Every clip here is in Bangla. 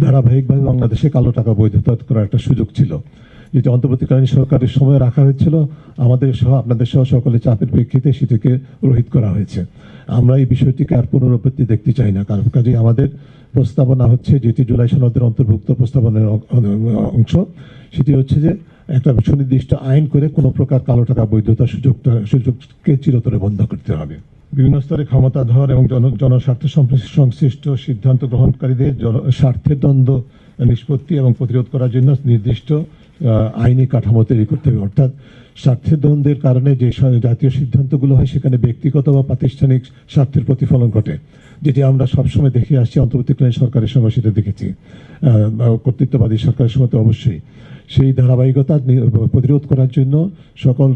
ধারাবাহিকভাবে বাংলাদেশে কালো টাকা বৈধতা করার একটা সুযোগ ছিল, যেটি অন্তর্বর্তীকালীন সরকারের সময় রাখা হয়েছিল। আমাদের সহ আপনাদের সহ সকলের চাপের প্রেক্ষিতে সেটিকে রহিত করা হয়েছে। আমরা এই বিষয়টিকে আর পুনরাবৃত্তি দেখতে চাই না, কারণ কাজেই আমাদের প্রস্তাবনা হচ্ছে, যেটি জুলাই সনদের অন্তর্ভুক্ত প্রস্তাবনার অংশ, সেটি হচ্ছে যে একটা সুনির্দিষ্ট আইন করে কোনো প্রকার কালো টাকা বৈধতার সুযোগকে চিরতরে বন্ধ করতে হবে। বিভিন্ন স্তরে ক্ষমতাধর এবং জনস্বার্থ সংশ্লিষ্ট সিদ্ধান্ত গ্রহণকারীদের স্বার্থের দ্বন্দ্ব নিষ্পত্তি এবং প্রতিরোধ করার জন্য নির্দিষ্ট আইনি কাঠামো তৈরি করতে হবে। অর্থাৎ স্বার্থের দ্বন্দ্বের কারণে যে জাতীয় সিদ্ধান্তগুলো হয় সেখানে ব্যক্তিগত বা প্রাতিষ্ঠানিক স্বার্থের প্রতিফলন ঘটে, যেটি আমরা সবসময় দেখে আসছি। অন্তর্বর্তীকালীন সরকারের সময় সেটা দেখেছি, কর্তৃত্ববাদী সরকারের সময় তো অবশ্যই। সেই ধারাবাহিকতা প্রতিরোধ করার জন্য সকল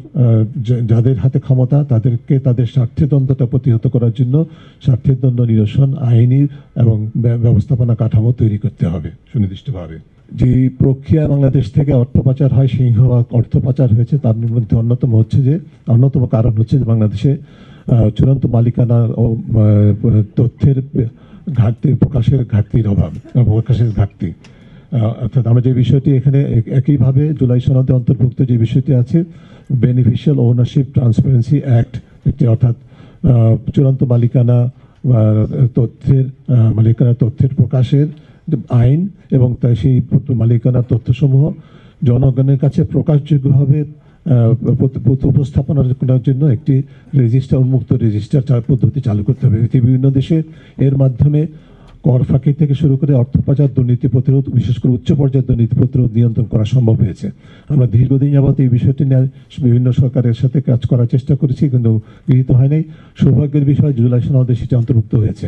যাদের হাতে ক্ষমতা তাদেরকে তাদের স্বার্থের দ্বন্দ্বটা প্রতিহত করার জন্য স্বার্থের দ্বন্দ্ব নিরসন আইনি এবং ব্যবস্থাপনা কাঠামো তৈরি করতে হবে সুনির্দিষ্টভাবে। যে প্রক্রিয়া বাংলাদেশ থেকে অর্থ পাচার হয়, সিংহভাগ অর্থ পাচার হয়েছে, তার মধ্যে অন্যতম কারণ হচ্ছে যে বাংলাদেশে চূড়ান্ত মালিকানা ও তথ্যের ঘাটতি, প্রকাশের ঘাটতি। অর্থাৎ আমরা যে বিষয়টি এখানে একইভাবে জুলাই সনদে অন্তর্ভুক্ত যে বিষয়টি আছে, বেনিফিশিয়াল ওনারশিপ ট্রান্সপারেন্সি অ্যাক্ট, অর্থাৎ চূড়ান্ত মালিকানা তথ্যের প্রকাশের আইন, এবং তাই সেই মালিকানার তথ্যসমূহ জনগণের কাছে প্রকাশযোগ্যভাবে উপস্থাপনা করার জন্য একটি উন্মুক্ত রেজিস্টার পদ্ধতি চালু করতে হবে। বিভিন্ন দেশে এর মাধ্যমে কর ফাঁকি থেকে শুরু করে অর্থ পাচার, দুর্নীতি প্রতিরোধ, বিশেষ করে উচ্চ পর্যায়ের দুর্নীতি প্রতিরোধ নিয়ন্ত্রণ করা সম্ভব হয়েছে। আমরা দীর্ঘদিন যাবত এই বিষয়টি নিয়ে বিভিন্ন সরকারের সাথে কাজ করার চেষ্টা করেছি, কিন্তু গৃহীত হয় নাই। সৌভাগ্যের বিষয় জুলাই সনদে সেটি অন্তর্ভুক্ত হয়েছে।